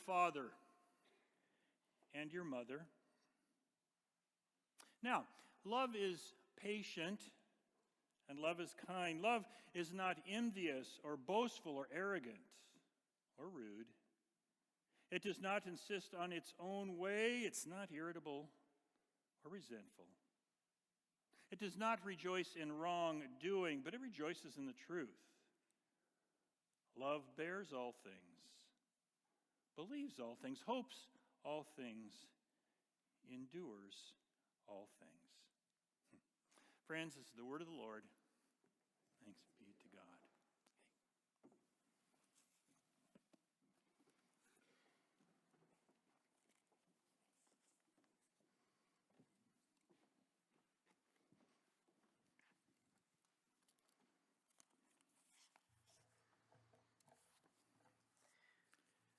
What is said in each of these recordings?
father and your mother. Now, love is patient and love is kind. Love is not envious or boastful or arrogant or rude. It does not insist on its own way. It's not irritable or resentful. It does not rejoice in wrongdoing, but it rejoices in the truth. Love bears all things, believes all things, hopes all things, endures all things. Friends, this is the word of the Lord. Thanks be to God.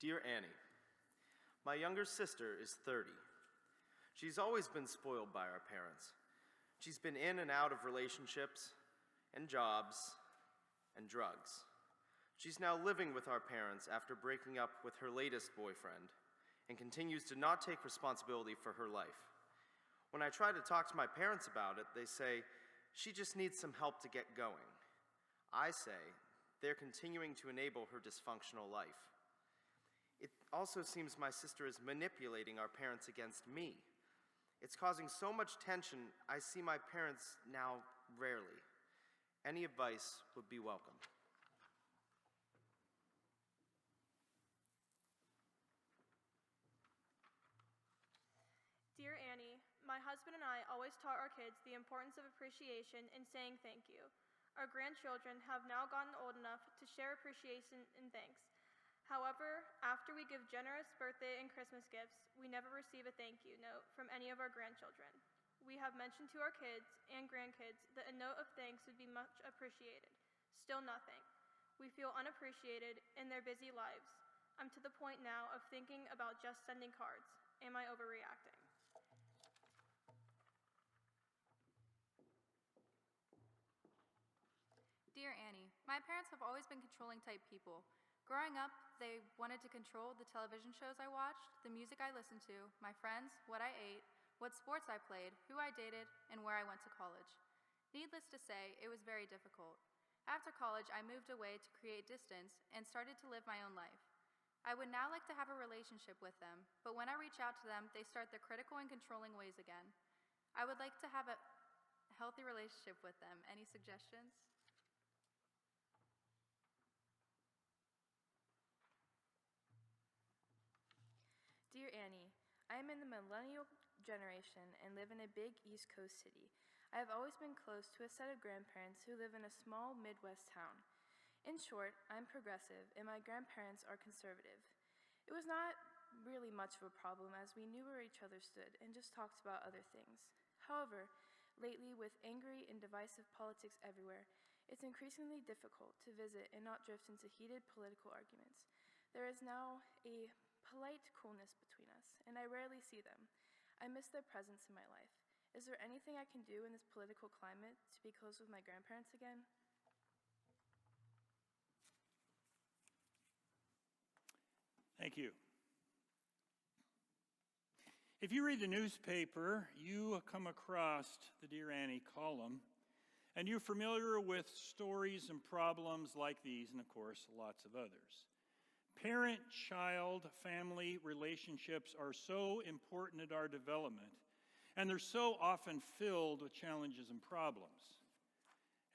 Dear Annie, my younger sister is 30. She's always been spoiled by our parents. She's been in and out of relationships and jobs and drugs. She's now living with our parents after breaking up with her latest boyfriend and continues to not take responsibility for her life. When I try to talk to my parents about it, they say she just needs some help to get going. I say they're continuing to enable her dysfunctional life. It also seems my sister is manipulating our parents against me. It's causing so much tension, I see my parents now rarely. Any advice would be welcome. Dear Annie, my husband and I always taught our kids the importance of appreciation and saying thank you. Our grandchildren have now gotten old enough to share appreciation and thanks. However, after we give generous birthday and Christmas gifts, we never receive a thank you note from any of our grandchildren. We have mentioned to our kids and grandkids that a note of thanks would be much appreciated. Still nothing. We feel unappreciated in their busy lives. I'm to the point now of thinking about just sending cards. Am I overreacting? Dear Annie, my parents have always been controlling type people. Growing up, they wanted to control the television shows I watched, the music I listened to, my friends, what I ate, what sports I played, who I dated, and where I went to college. Needless to say, it was very difficult. After college, I moved away to create distance and started to live my own life. I would now like to have a relationship with them, but when I reach out to them, they start their critical and controlling ways again. I would like to have a healthy relationship with them. Any suggestions? Dear Annie, I am in the millennial generation and live in a big East Coast city. I have always been close to a set of grandparents who live in a small Midwest town. In short, I'm progressive and my grandparents are conservative. It was not really much of a problem as we knew where each other stood and just talked about other things. However, lately with angry and divisive politics everywhere, it's increasingly difficult to visit and not drift into heated political arguments. There is now a polite coolness between us, and I rarely see them. I miss their presence in my life. Is there anything I can do in this political climate to be close with my grandparents again? Thank you. If you read the newspaper, you come across the Dear Annie column, and you're familiar with stories and problems like these, and of course, lots of others. Parent-child family relationships are so important in our development, and they're so often filled with challenges and problems.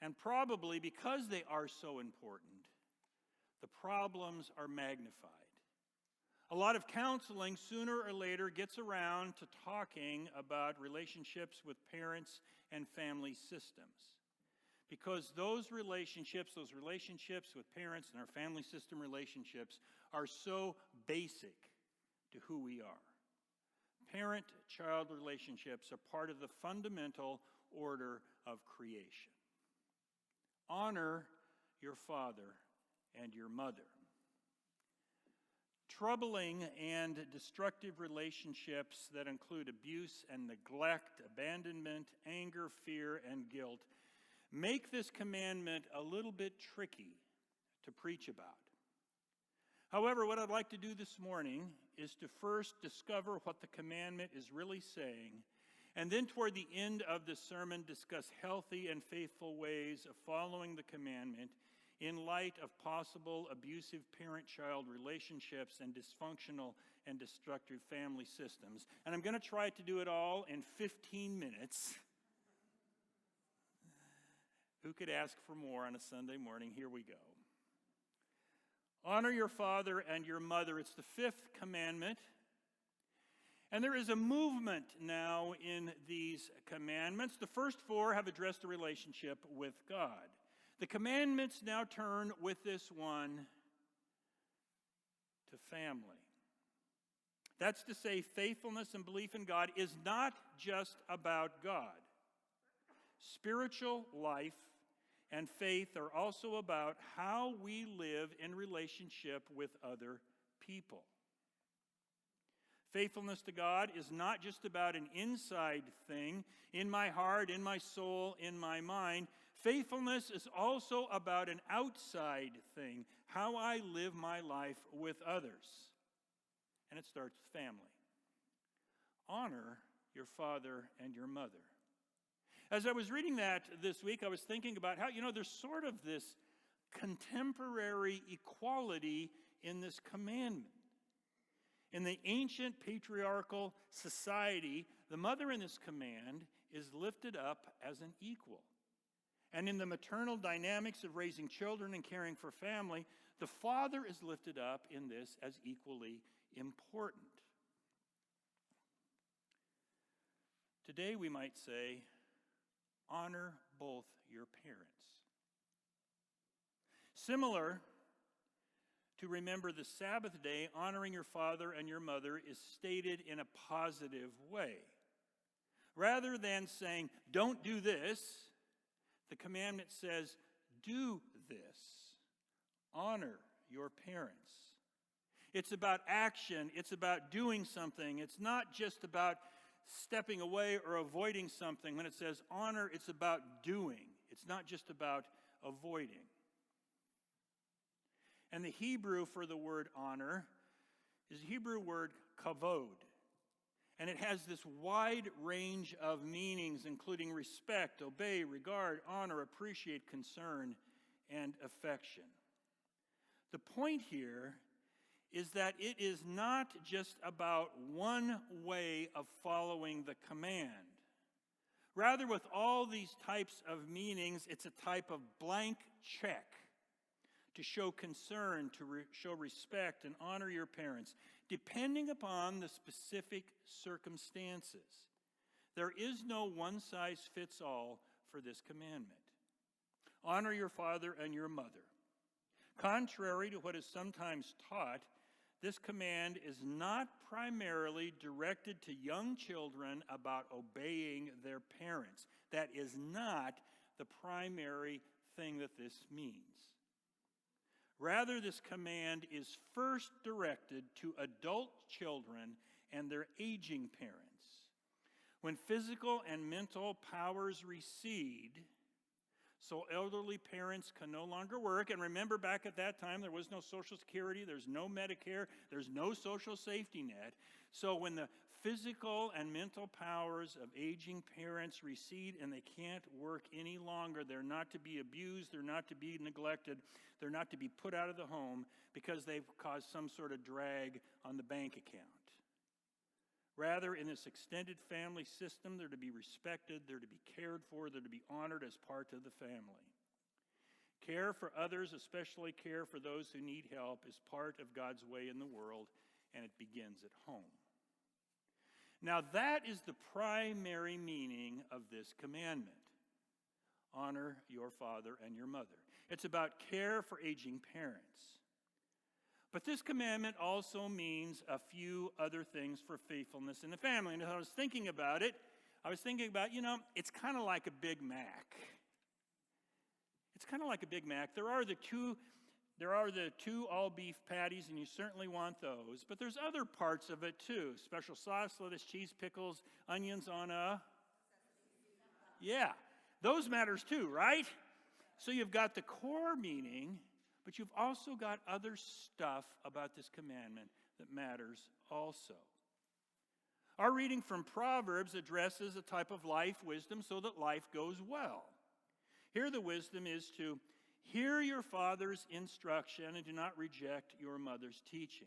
And probably because they are so important, the problems are magnified. A lot of counseling sooner or later gets around to talking about relationships with parents and family systems. Because those relationships with parents and our family system relationships are so basic to who we are. Parent-child relationships are part of the fundamental order of creation. Honor your father and your mother. Troubling and destructive relationships that include abuse and neglect, abandonment, anger, fear, and guilt make this commandment a little bit tricky to preach about. However, what I'd like to do this morning is to first discover what the commandment is really saying, and then toward the end of the sermon discuss healthy and faithful ways of following the commandment in light of possible abusive parent-child relationships and dysfunctional and destructive family systems. And I'm going to try to do it all in 15 minutes. Who could ask for more on a Sunday morning? Here we go. Honor your father and your mother. It's the fifth commandment. And there is a movement now in these commandments. The first four have addressed the relationship with God. The commandments now turn with this one to family. That's to say, faithfulness and belief in God is not just about God. Spiritual life and faith are also about how we live in relationship with other people. Faithfulness to God is not just about an inside thing, in my heart, in my soul, in my mind. Faithfulness is also about an outside thing, how I live my life with others. And it starts with family. Honor your father and your mother. As I was reading that this week, I was thinking about how, there's sort of this contemporary equality in this commandment. In the ancient patriarchal society, the mother in this command is lifted up as an equal. And in the maternal dynamics of raising children and caring for family, the father is lifted up in this as equally important. Today we might say, honor both your parents. Similar to remember the Sabbath day, honoring your father and your mother is stated in a positive way. Rather than saying, don't do this, the commandment says, do this. Honor your parents. It's about action. It's about doing something. It's not just about stepping away or avoiding something. When it says honor, it's about doing. It's not just about avoiding. And the Hebrew for the word honor is the Hebrew word kavod. And it has this wide range of meanings, including respect, obey, regard, honor, appreciate, concern, and affection. The point here is that it is not just about one way of following the command. Rather, with all these types of meanings, it's a type of blank check to show concern, to show respect, and honor your parents, depending upon the specific circumstances. There is no one-size-fits-all for this commandment. Honor your father and your mother. Contrary to what is sometimes taught, this command is not primarily directed to young children about obeying their parents. That is not the primary thing that this means. Rather, this command is first directed to adult children and their aging parents. When physical and mental powers recede, so elderly parents can no longer work. And remember, back at that time, there was no Social Security, there's no Medicare, there's no social safety net. So when the physical and mental powers of aging parents recede and they can't work any longer, they're not to be abused, they're not to be neglected, they're not to be put out of the home because they've caused some sort of drag on the bank account. Rather, in this extended family system, they're to be respected, they're to be cared for, they're to be honored as part of the family. Care for others, especially care for those who need help, is part of God's way in the world, and it begins at home. Now, that is the primary meaning of this commandment. Honor your father and your mother. It's about care for aging parents. But this commandment also means a few other things for faithfulness in the family. And as I was thinking about it, it's kind of like a Big Mac. It's kind of like a Big Mac. There are the two all-beef patties, and you certainly want those. But there's other parts of it, too. Special sauce, lettuce, cheese, pickles, onions on a... Yeah, those matters, too, right? So you've got the core meaning, But you've also got other stuff about this commandment that matters also. Our reading from Proverbs addresses a type of life wisdom so that life goes well. Here the wisdom is to hear your father's instruction and do not reject your mother's teaching.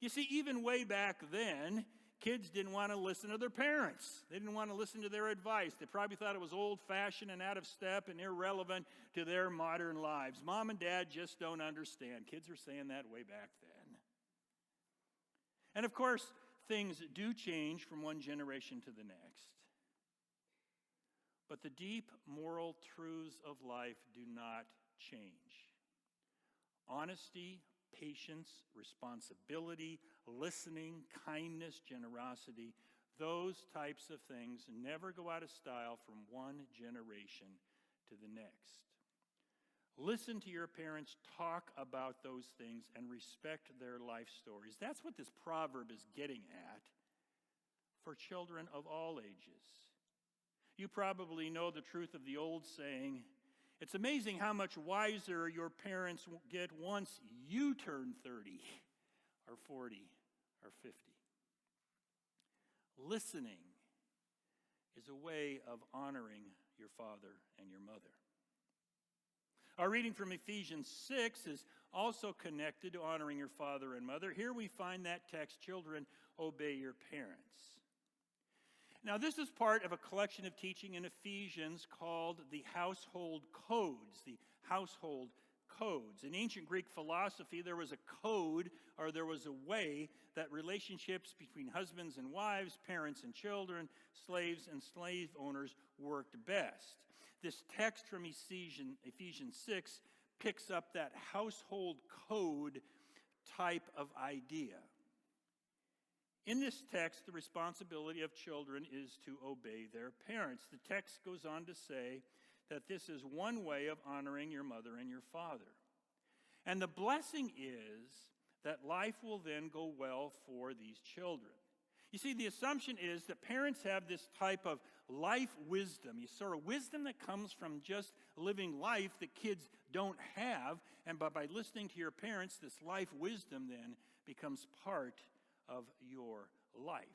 You see, even way back then, kids didn't want to listen to their parents. They didn't want to listen to their advice. They probably thought it was old-fashioned and out of step and irrelevant to their modern lives. Mom and dad just don't understand. Kids were saying that way back then. And of course, things do change from one generation to the next. But the deep moral truths of life do not change. Honesty, patience, responsibility, listening, kindness, generosity, those types of things never go out of style from one generation to the next. Listen to your parents talk about those things and respect their life stories. That's what this proverb is getting at for children of all ages. You probably know the truth of the old saying, it's amazing how much wiser your parents get once you turn 30 or 40 or 50. Listening is a way of honoring your father and your mother. Our reading from Ephesians 6 is also connected to honoring your father and mother. Here we find that text, children, obey your parents. Now, this is part of a collection of teaching in Ephesians called the household codes, the household codes. In ancient Greek philosophy, there was a code, or there was a way that relationships between husbands and wives, parents and children, slaves and slave owners worked best. This text from Ephesians 6 picks up that household code type of idea. In this text, the responsibility of children is to obey their parents. The text goes on to say that this is one way of honoring your mother and your father. And the blessing is that life will then go well for these children. You see, the assumption is that parents have this type of life wisdom, sort of wisdom that comes from just living life that kids don't have. And by listening to your parents, this life wisdom then becomes part of your life.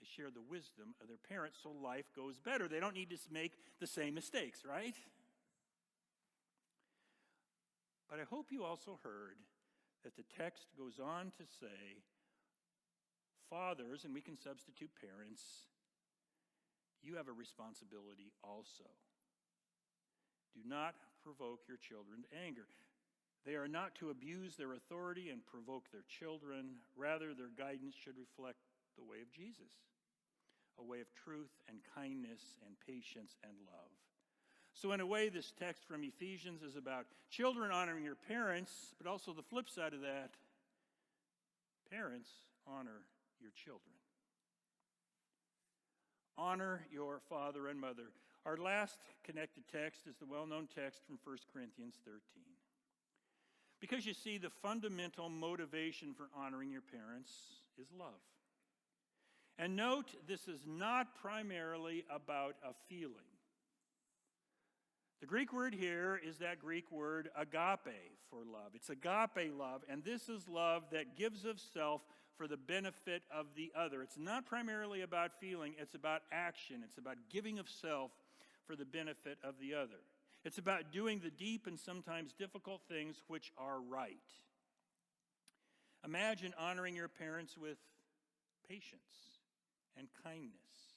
They share the wisdom of their parents so life goes better. They don't need to make the same mistakes, right? But I hope you also heard that the text goes on to say, fathers, and we can substitute parents, you have a responsibility also. Do not provoke your children to anger. They are not to abuse their authority and provoke their children. Rather, their guidance should reflect the way of Jesus, a way of truth and kindness and patience and love. So in a way, this text from Ephesians is about children honoring your parents, but also the flip side of that, parents honor your children. Honor your father and mother. Our last connected text is the well-known text from 1 Corinthians 13. Because you see, the fundamental motivation for honoring your parents is love. And note, this is not primarily about a feeling. The Greek word here is that Greek word agape for love. It's agape love, and this is love that gives of self for the benefit of the other. It's not primarily about feeling, it's about action. It's about giving of self for the benefit of the other. It's about doing the deep and sometimes difficult things which are right. Imagine honoring your parents with patience and kindness.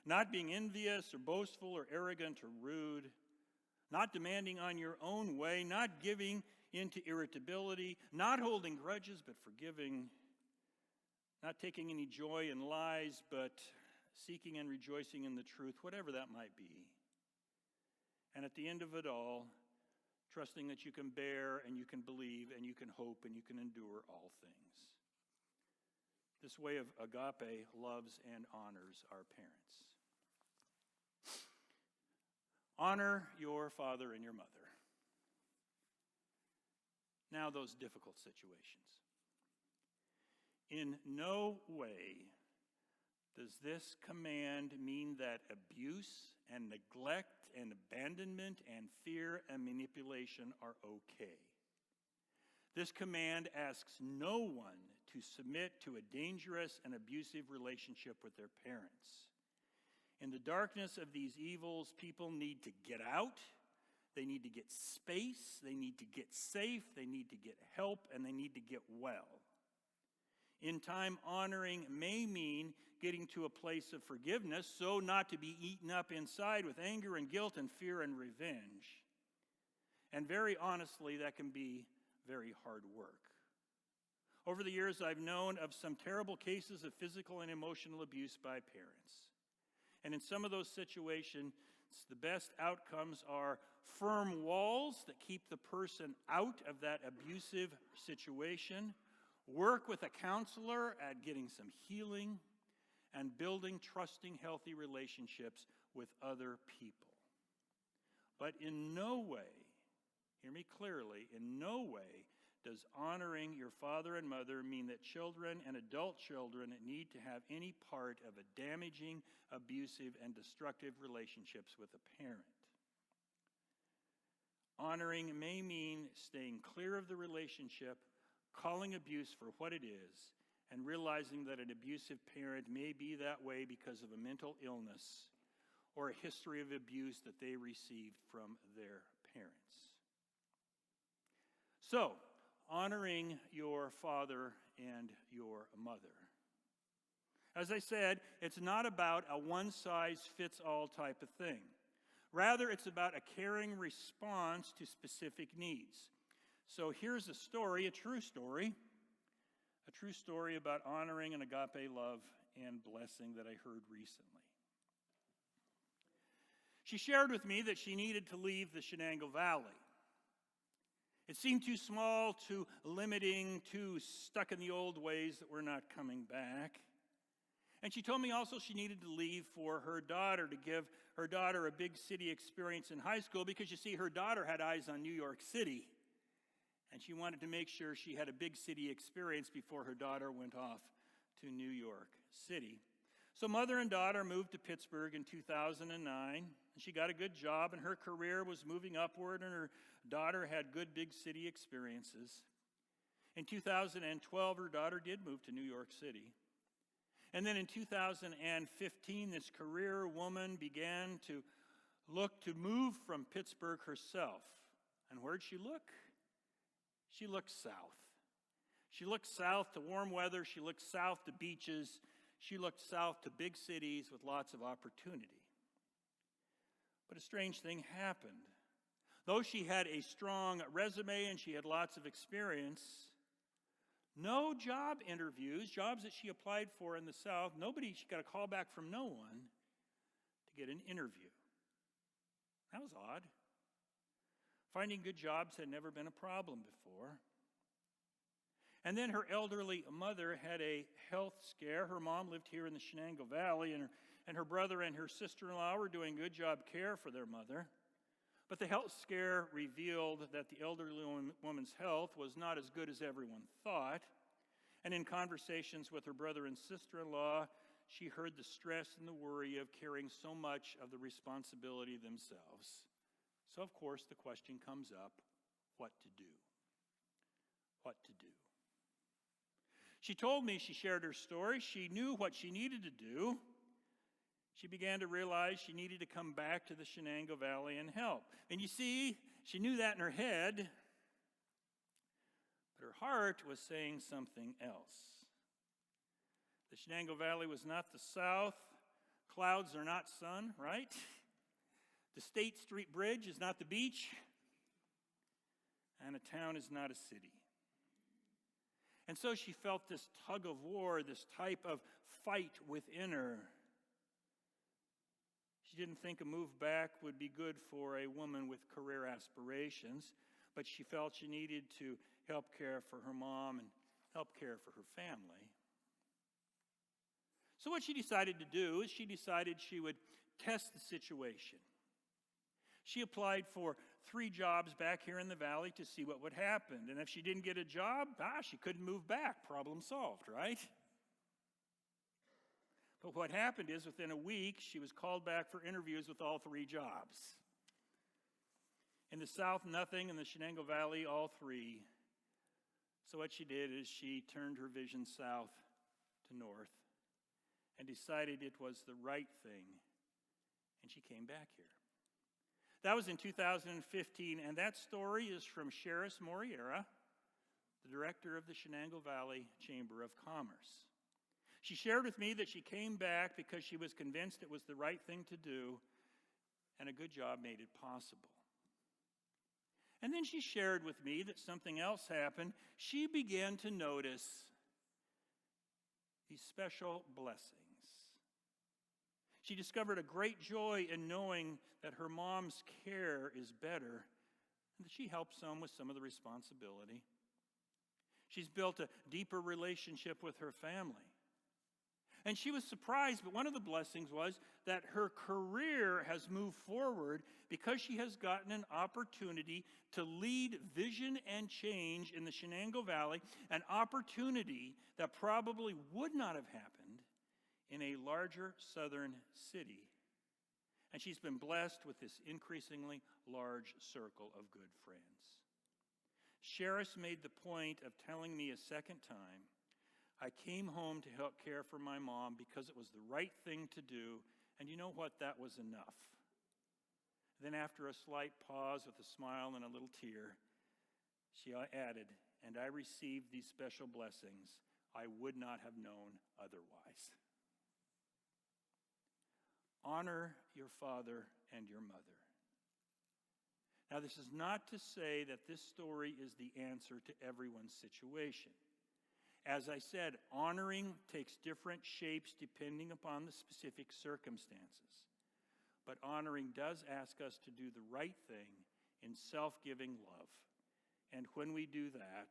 Not being envious or boastful or arrogant or rude. Not demanding on your own way. Not giving into irritability. Not holding grudges but forgiving. Not taking any joy in lies but seeking and rejoicing in the truth, whatever that might be. And at the end of it all, trusting that you can bear and you can believe and you can hope and you can endure all things. This way of agape loves and honors our parents. Honor your father and your mother. Now those difficult situations. In no way does this command mean that abuse and neglect and abandonment and fear and manipulation are okay. This command asks no one to submit to a dangerous and abusive relationship with their parents. In the darkness of these evils, people need to get out, they need to get space, they need to get safe, they need to get help, and they need to get well. In time, honoring may mean getting to a place of forgiveness, so not to be eaten up inside with anger and guilt and fear and revenge. And very honestly, that can be very hard work. Over the years, I've known of some terrible cases of physical and emotional abuse by parents. And in some of those situations, the best outcomes are firm walls that keep the person out of that abusive situation, work with a counselor at getting some healing, and building trusting, healthy relationships with other people. But in no way, hear me clearly, in no way does honoring your father and mother mean that children and adult children need to have any part of a damaging, abusive, and destructive relationships with a parent. Honoring may mean staying clear of the relationship, calling abuse for what it is, and realizing that an abusive parent may be that way because of a mental illness or a history of abuse that they received from their parents. So, honoring your father and your mother. As I said, it's not about a one-size-fits-all type of thing. Rather, it's about a caring response to specific needs. So here's a story, a true story about honoring and agape love and blessing that I heard recently. She shared with me that she needed to leave the Shenango Valley. It seemed too small, too limiting, too stuck in the old ways that were not coming back. And she told me also she needed to leave for her daughter, to give her daughter a big city experience in high school, because you see, her daughter had eyes on New York City. And she wanted to make sure she had a big city experience before her daughter went off to New York City. So mother and daughter moved to Pittsburgh in 2009. And she got a good job, and her career was moving upward, and her daughter had good big city experiences. In 2012, her daughter did move to New York City. And then in 2015, this career woman began to look to move from Pittsburgh herself. And where'd she look? She looked south. She looked south to warm weather. She looked south to beaches. She looked south to big cities with lots of opportunity. But a strange thing happened. Though she had a strong resume and she had lots of experience, no job interviews, jobs that she applied for in the South, she got a call back from no one to get an interview. That was odd. Finding good jobs had never been a problem before. And then her elderly mother had a health scare. Her mom lived here in the Shenango Valley, and her brother and her sister-in-law were doing good job care for their mother. But the health scare revealed that the elderly woman's health was not as good as everyone thought. And in conversations with her brother and sister-in-law, she heard the stress and the worry of carrying so much of the responsibility themselves. So, of course, the question comes up, what to do? What to do? She told me, she shared her story, she knew what she needed to do. She began to realize she needed to come back to the Shenango Valley and help. And you see, she knew that in her head, but her heart was saying something else. The Shenango Valley was not the South. Clouds are not sun, right? The State Street Bridge is not the beach, and a town is not a city. And so she felt this tug of war, this type of fight within her. She didn't think a move back would be good for a woman with career aspirations, but she felt she needed to help care for her mom and help care for her family. So what she decided to do is she decided she would test the situation. She applied for 3 jobs back here in the valley to see what would happen. And if she didn't get a job, she couldn't move back. Problem solved, right? But what happened is within a week, she was called back for interviews with all 3 jobs. In the South, nothing. In the Shenango Valley, all 3. So what she did is she turned her vision south to north and decided it was the right thing, and she came back here. That was in 2015, and that story is from Cheris Moriera, the director of the Shenango Valley Chamber of Commerce. She shared with me that she came back because she was convinced it was the right thing to do, and a good job made it possible. And then she shared with me that something else happened. She began to notice these special blessings. She discovered a great joy in knowing that her mom's care is better and that she helps some with some of the responsibility. She's built a deeper relationship with her family. And she was surprised, but one of the blessings was that her career has moved forward because she has gotten an opportunity to lead vision and change in the Shenango Valley, an opportunity that probably would not have happened in a larger southern city. And she's been blessed with this increasingly large circle of good friends. Cheris made the point of telling me a second time, I came home to help care for my mom because it was the right thing to do, and you know what? That was enough. Then after a slight pause with a smile and a little tear, she added, and I received these special blessings I would not have known otherwise. Honor your father and your mother. Now, this is not to say that this story is the answer to everyone's situation. As I said, honoring takes different shapes depending upon the specific circumstances. But honoring does ask us to do the right thing in self-giving love. And when we do that,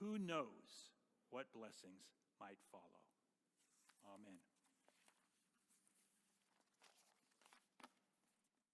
who knows what blessings might follow.